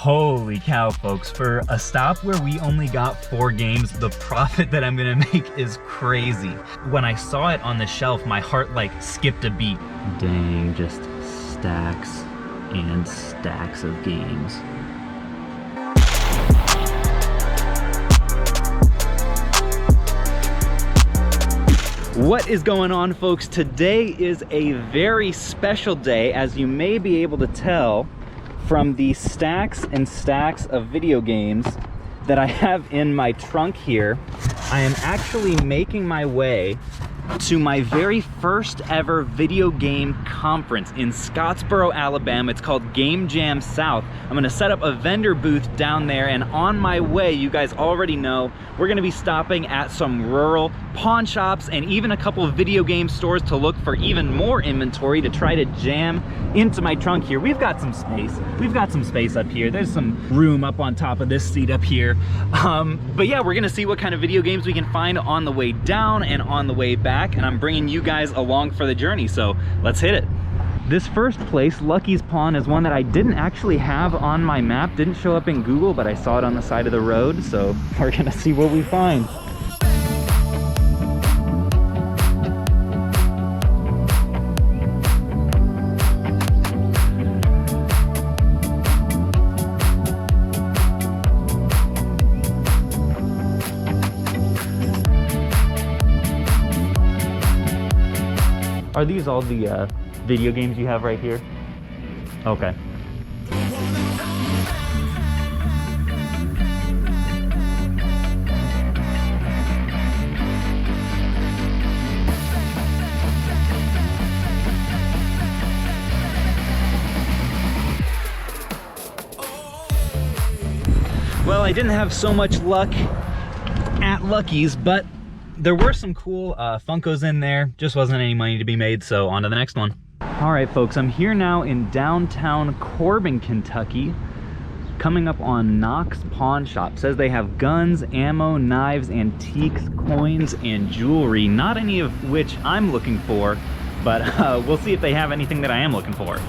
Holy cow, folks. For a stop where we only got 4 games, the profit that I'm gonna make is crazy. When I saw it on the shelf, my heart like skipped a beat. Dang, just stacks and stacks of games. What is going on, folks? Today is a very special day, as you may be able to tell from the stacks and stacks of video games that I have in my trunk here. I am actually making my way to my very first ever video game conference in Scottsboro, Alabama. It's called Game Jam South. I'm gonna set up a vendor booth down there, and on my way, you guys already know, we're gonna be stopping at some rural pawn shops and even a couple of video game stores to look for even more inventory to try to jam into my trunk here. We've got some space. We've got some space up here. There's some room up on top of this seat up here. But yeah, we're gonna see what kind of video games we can find on the way down and on the way back, and I'm bringing you guys along for the journey, so let's hit it. This first place, Lucky's Pawn, is one that I didn't actually have on my map, didn't show up in Google, but I saw it on the side of the road, so we're gonna see what we find. Are these all the video games you have right here? Okay. Well, I didn't have so much luck at Lucky's, but there were some cool Funkos in there. Just wasn't any money to be made, so on to the next one. All right, folks, I'm here now in downtown Corbin, Kentucky, coming up on Knox Pawn Shop. Says they have guns, ammo, knives, antiques, coins, and jewelry. Not any of which I'm looking for, but we'll see if they have anything that I am looking for.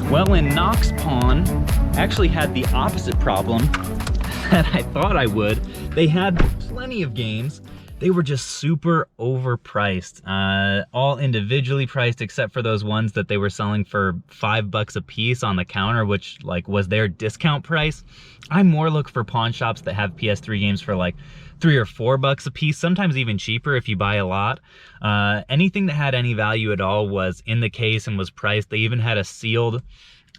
Well, in Knox Pawn, actually had the opposite problem that I thought I would. They had plenty of games. They were just super overpriced. All individually priced except for those ones that they were selling for $5 a piece on the counter, which like was their discount price. I more look for pawn shops that have PS3 games for like $3 or $4 a piece, sometimes even cheaper if you buy a lot. Anything that had any value at all was in the case and was priced. They even had a sealed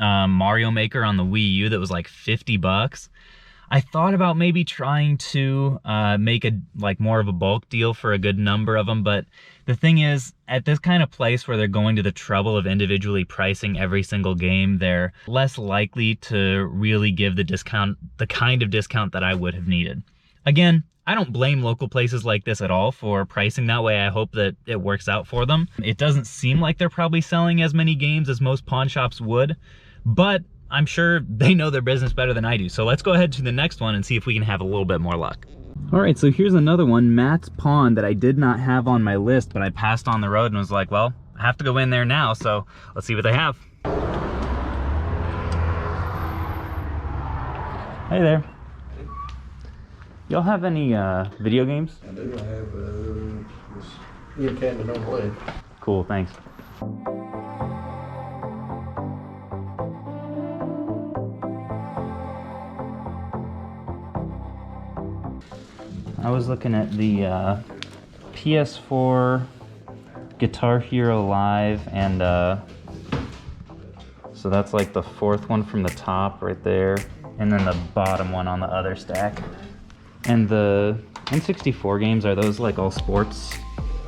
Mario Maker on the Wii U that was like $50. I thought about maybe trying to make a more of a bulk deal for a good number of them, but the thing is, at this kind of place where they're going to the trouble of individually pricing every single game, they're less likely to really give the kind of discount that I would have needed. Again, I don't blame local places like this at all for pricing that way. I hope that it works out for them. It doesn't seem like they're probably selling as many games as most pawn shops would, but I'm sure they know their business better than I do. So let's go ahead to the next one and see if we can have a little bit more luck. All right, so here's another one, Matt's Pawn, that I did not have on my list, but I passed on the road and was like, well, I have to go in there now, so let's see what they have. Hey there. Y'all have any video games? I do. I have this Cat and Don't Play. Cool, thanks. I was looking at the PS4 Guitar Hero Live, and so that's like the fourth one from the top right there, and then the bottom one on the other stack. And the N64 games, are those like all sports?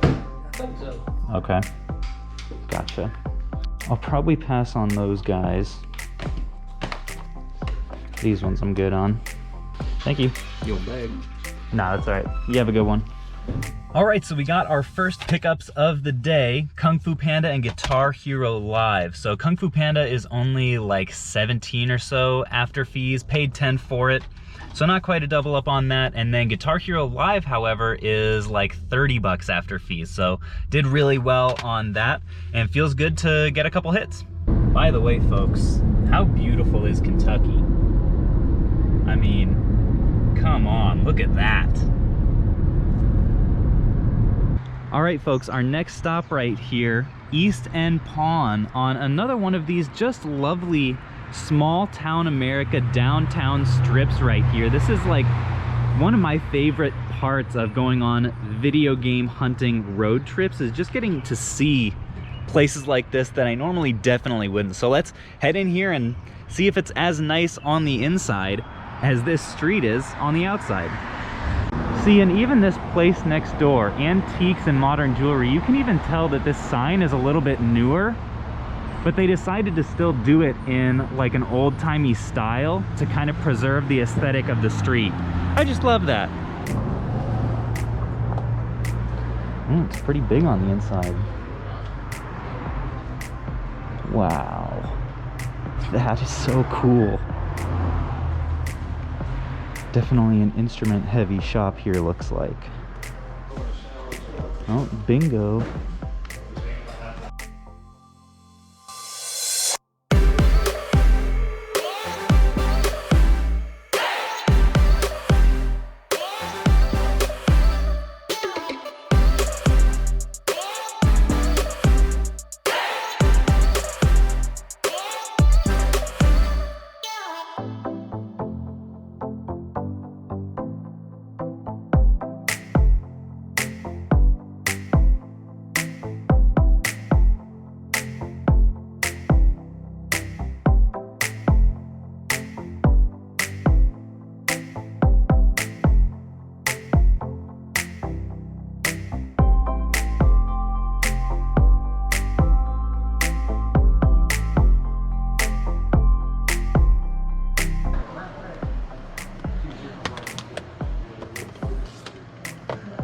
I think so. Okay, gotcha. I'll probably pass on those guys. These ones I'm good on. Thank you. Your bag. Nah, that's all right. You have a good one. All right, so we got our first pickups of the day, Kung Fu Panda and Guitar Hero Live. So Kung Fu Panda is only like 17 or so after fees, paid 10 for it. So not quite a double up on that. And then Guitar Hero Live, however, is like 30 bucks after fees. So did really well on that and feels good to get a couple hits. By the way, folks, how beautiful is Kentucky? I mean, come on, look at that. All right, folks, our next stop right here, East End Pawn, on another one of these just lovely small town America downtown strips right here. This is like one of my favorite parts of going on video game hunting road trips, is just getting to see places like this that I normally definitely wouldn't. So let's head in here and see if it's as nice on the inside as this street is on the outside. See, and even this place next door, Antiques and Modern Jewelry, you can even tell that this sign is a little bit newer, but they decided to still do it in like an old-timey style to kind of preserve the aesthetic of the street. I just love that. It's pretty big on the inside. Wow, that is so cool. Definitely an instrument heavy shop here, looks like. Oh, bingo.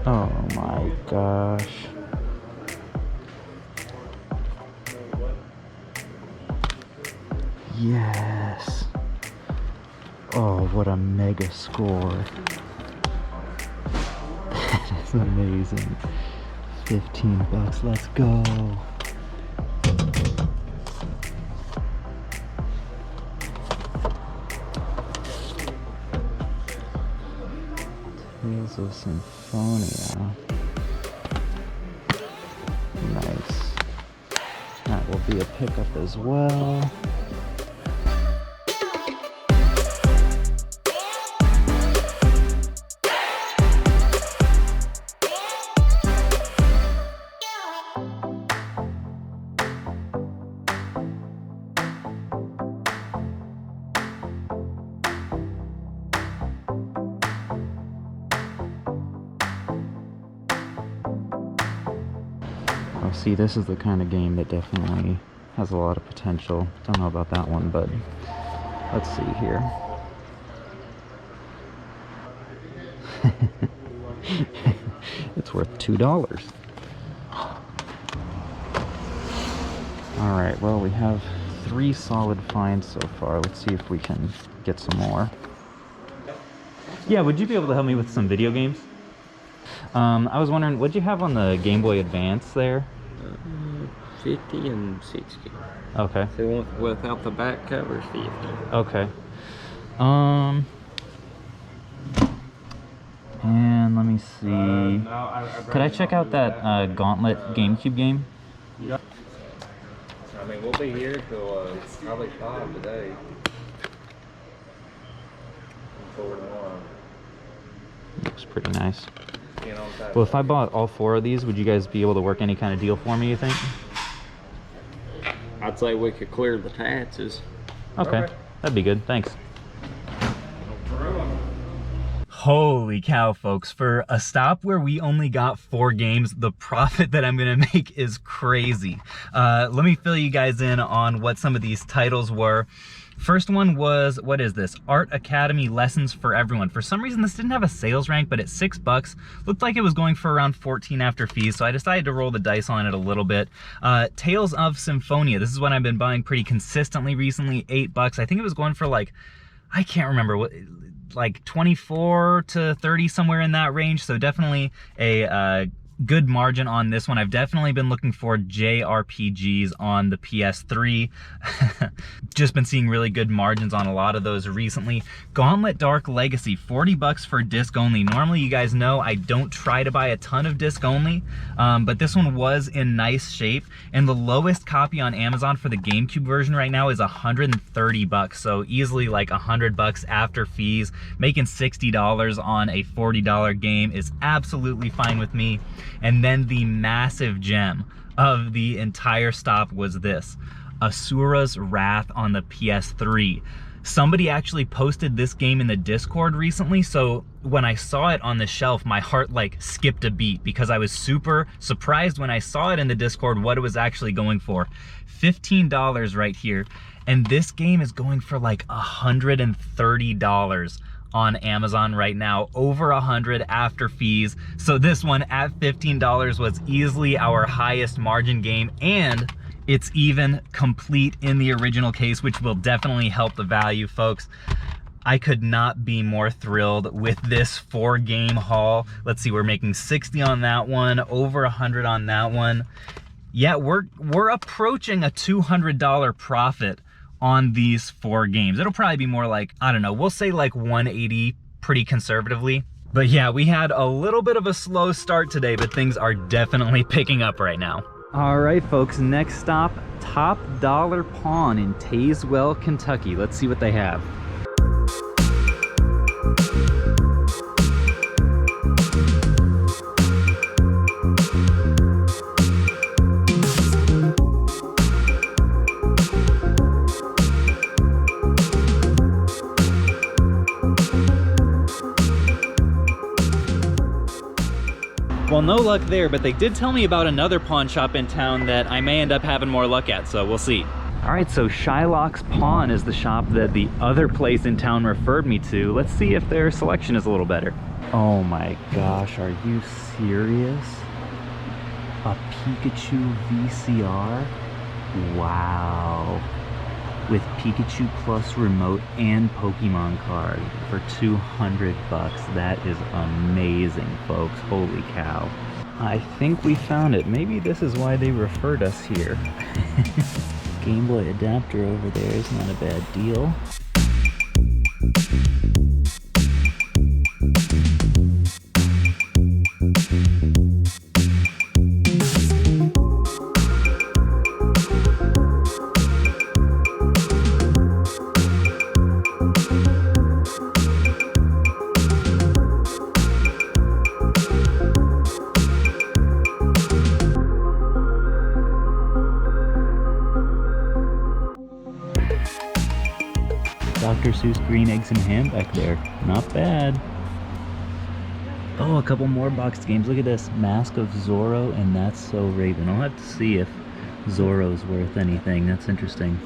Oh my gosh. Yes. Oh, what a mega score. That is amazing. 15 bucks, let's go. Tales of Symphonia. Nice. That will be a pickup as well. See, this is the kind of game that definitely has a lot of potential. Don't know about that one, but let's see here. It's worth $2. Alright, well, we have 3 solid finds so far. Let's see if we can get some more. Yeah, would you be able to help me with some video games? I was wondering, what'd you have on the Game Boy Advance there? 50 and 60. Okay. So without the back covers, 50. Okay. And let me see. Could I check out that Gauntlet GameCube game? Yeah. I mean, we'll be here till probably 5 today. And 4 tomorrow. Looks pretty nice. you know. Well, if I bought all 4 of these, would you guys be able to work any kind of deal for me, you think? I'd say we could clear the taxes. Okay. That'd be good. Thanks. Holy cow, folks. For a stop where we only got 4 games, the profit that I'm gonna make is crazy. Let me fill you guys in on what some of these titles were. First one was, what is this? Art Academy Lessons for Everyone. For some reason, this didn't have a sales rank, but at $6, looked like it was going for around 14 after fees, so I decided to roll the dice on it a little bit. Tales of Symphonia. This is one I've been buying pretty consistently recently, $8. I think it was going for like, I can't remember what, like 24 to 30, somewhere in that range. So definitely a good margin on this one. I've definitely been looking for JRPGs on the PS3. Just been seeing really good margins on a lot of those recently. Gauntlet Dark Legacy, $40 for disc only. Normally, you guys know I don't try to buy a ton of disc only, but this one was in nice shape, and the lowest copy on Amazon for the GameCube version right now is $130, so easily like $100 after fees. Making $60 on a $40 game is absolutely fine with me. And then the massive gem of the entire stop was this, Asura's Wrath on the PS3. Somebody actually posted this game in the Discord recently, so when I saw it on the shelf, my heart like skipped a beat because I was super surprised when I saw it in the Discord what it was actually going for. $15 right here, and this game is going for like $130 on Amazon right now, over 100 after fees. So this one at $15 was easily our highest margin game, and it's even complete in the original case, which will definitely help the value, folks. I could not be more thrilled with this 4-game haul. Let's see, we're making 60 on that one, over 100 on that one. Yeah, we're approaching a $200 profit on these 4 games. It'll probably be more like, I don't know, we'll say like 180 pretty conservatively. But yeah, we had a little bit of a slow start today, but things are definitely picking up right now. All right, folks, next stop, Top Dollar Pawn in Tazewell, Kentucky. Let's see what they have. Well, no luck there, but they did tell me about another pawn shop in town that I may end up having more luck at, so we'll see. All right, so Shylock's Pawn is the shop that the other place in town referred me to. Let's see if their selection is a little better. Oh my gosh, are you serious? A Pikachu VCR? Wow. With Pikachu Plus remote and Pokemon card for $200. That is amazing, folks. Holy cow. I think we found it. Maybe this is why they referred us here. Game Boy adapter over there is not a bad deal. Dr. Seuss Green Eggs and Ham back there. Not bad. Oh, a couple more boxed games. Look at this. Mask of Zorro and That's So Raven. I'll have to see if Zorro's worth anything. That's interesting.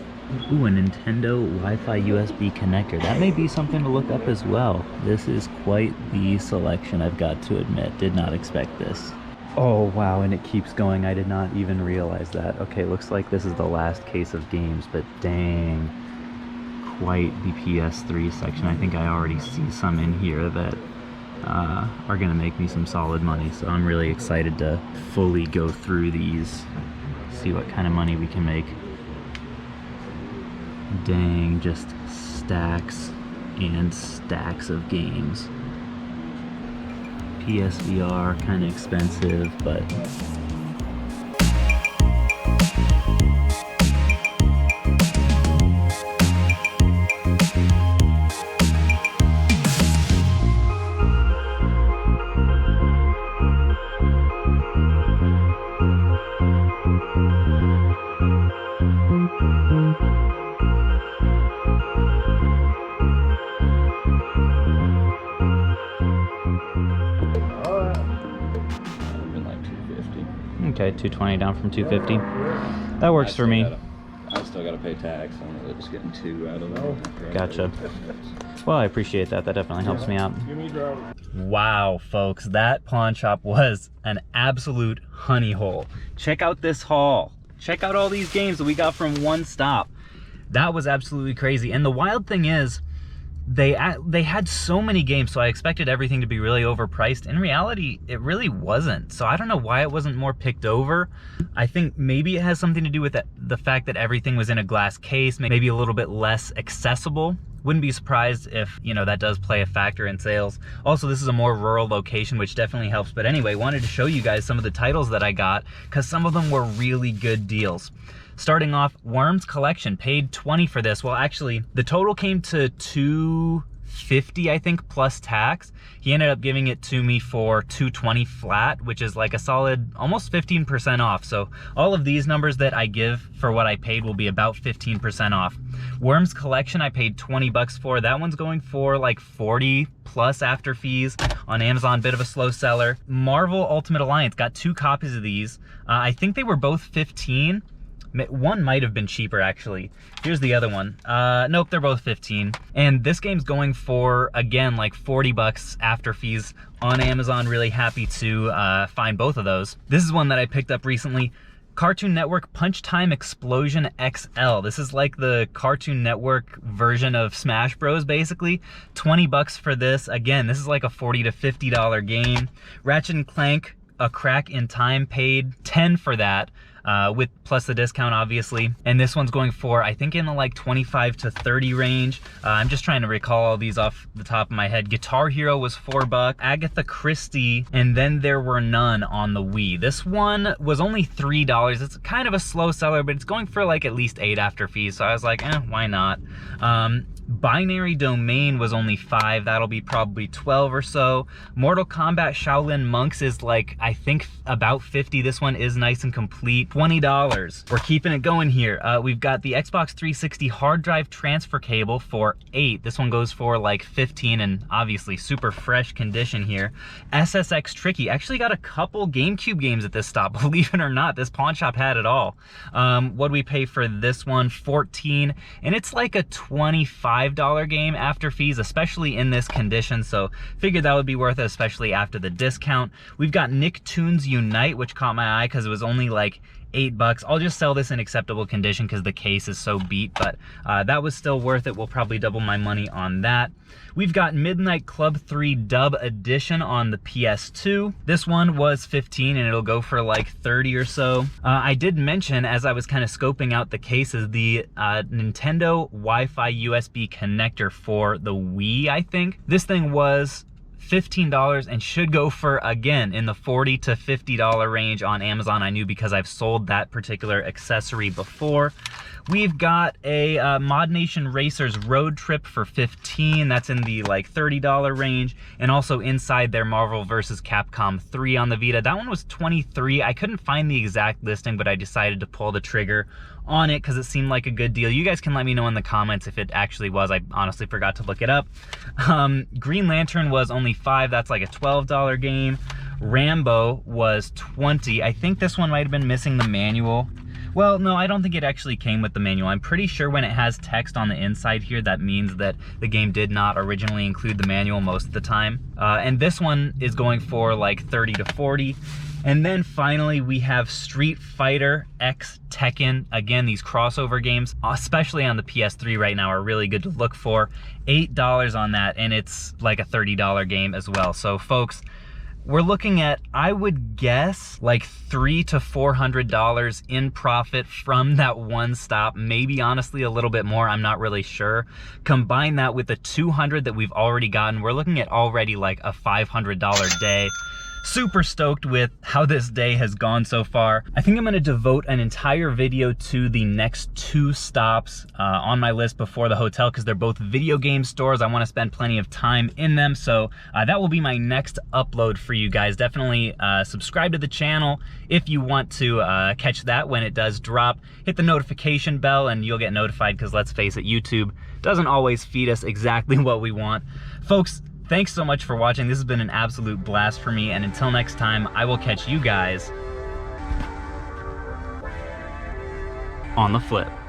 Ooh, a Nintendo Wi-Fi USB connector. That may be something to look up as well. This is quite the selection, I've got to admit. Did not expect this. Oh, wow, and it keeps going. I did not even realize that. Okay, looks like this is the last case of games, but dang. Quite the PS3 section. I think I already see some in here that are gonna make me some solid money, so I'm really excited to fully go through these, see what kind of money we can make. Dang, just stacks and stacks of games. PSVR, kind of expensive, but Okay, 220 down from 250. That works for me. I still gotta pay tax on it. Just getting 2 out of it. Gotcha. Well, I appreciate that. That definitely helps me out. Wow, folks, that pawn shop was an absolute honey hole. Check out this haul. Check out all these games that we got from one stop. That was absolutely crazy. And the wild thing is, they had so many games, so I expected everything to be really overpriced. In reality, it really wasn't. So I don't know why it wasn't more picked over. I think maybe it has something to do with the fact that everything was in a glass case, maybe a little bit less accessible. Wouldn't be surprised if, you know, that does play a factor in sales. Also, this is a more rural location, which definitely helps. But anyway, wanted to show you guys some of the titles that I got, because some of them were really good deals. Starting off, Worms Collection, paid 20 for this. Well, actually, the total came to $250, I think, plus tax. He ended up giving it to me for $220 flat, which is like a solid almost 15% off. So all of these numbers that I give for what I paid will be about 15% off. Worms Collection, I paid 20 bucks for. That one's going for like 40 plus after fees on Amazon, bit of a slow seller. Marvel Ultimate Alliance, got 2 copies of these. I think they were both 15. One might have been cheaper, actually. Here's the other one. Nope, they're both 15. And this game's going for, again, like 40 bucks after fees on Amazon. Really happy to find both of those. This is one that I picked up recently. Cartoon Network Punch Time Explosion XL. This is like the Cartoon Network version of Smash Bros, basically. 20 bucks for this. Again, this is like a $40 to $50 game. Ratchet & Clank, A Crack in Time, paid 10 for that. With plus the discount, obviously. And this one's going for, I think, in the like 25 to 30 range. I'm just trying to recall all these off the top of my head. Guitar Hero was $4. Agatha Christie, and Then There Were None on the Wii. This one was only $3. It's kind of a slow seller, but it's going for like at least 8 after fees. So I was like, why not? Binary Domain was only $5. That'll be probably 12 or so. Mortal Kombat Shaolin Monks is like, I think, about 50. This one is nice and complete. $20. We're keeping it going here. We've got the Xbox 360 hard drive transfer cable for $8. This one goes for like 15, and obviously super fresh condition here. SSX Tricky. Actually got a couple GameCube games at this stop, believe it or not. This pawn shop had it all. What do we pay for this one? $14, and it's like a $25 game after fees, especially in this condition, so figured that would be worth it, especially after the discount. We've got Nicktoons Unite, which caught my eye because it was only like $8. I'll just sell this in acceptable condition because the case is so beat, but that was still worth it. We'll probably double my money on that. We've got Midnight Club 3 Dub Edition on the PS2. This one was 15, and it'll go for like 30 or so. I did mention, as I was kind of scoping out the cases, the Nintendo Wi-Fi USB connector for the Wii, I think. This thing was $15 and should go for, again, in the $40 to $50 range on Amazon. I knew because I've sold that particular accessory before. We've got a Mod Nation Racers Road Trip for $15. That's in the like $30 range. And also inside their Marvel vs. Capcom 3 on the Vita. That one was $23. I couldn't find the exact listing, but I decided to pull the trigger on it because it seemed like a good deal. You guys can let me know in the comments if it actually was. I honestly forgot to look it up. Green Lantern was only $5. That's like a $12 game. Rambo was $20. I think this one might have been missing the manual. Well, no, I don't think it actually came with the manual. I'm pretty sure when it has text on the inside here, that means that the game did not originally include the manual most of the time. And this one is going for like 30 to 40. And then finally, we have Street Fighter X Tekken. Again, these crossover games, especially on the PS3 right now, are really good to look for. $8 on that, and it's like a $30 game as well. So folks, we're looking at, I would guess, like $300 to $400 in profit from that one stop. Maybe honestly a little bit more, I'm not really sure. Combine that with the $200 that we've already gotten, we're looking at already like a $500 day. Super stoked with how this day has gone so far. I think I'm gonna devote an entire video to the next 2 stops on my list before the hotel, because they're both video game stores. I wanna spend plenty of time in them, so that will be my next upload for you guys. Definitely subscribe to the channel if you want to catch that when it does drop. Hit the notification bell and you'll get notified, because let's face it, YouTube doesn't always feed us exactly what we want. Folks, thanks so much for watching. This has been an absolute blast for me, and until next time, I will catch you guys on the flip.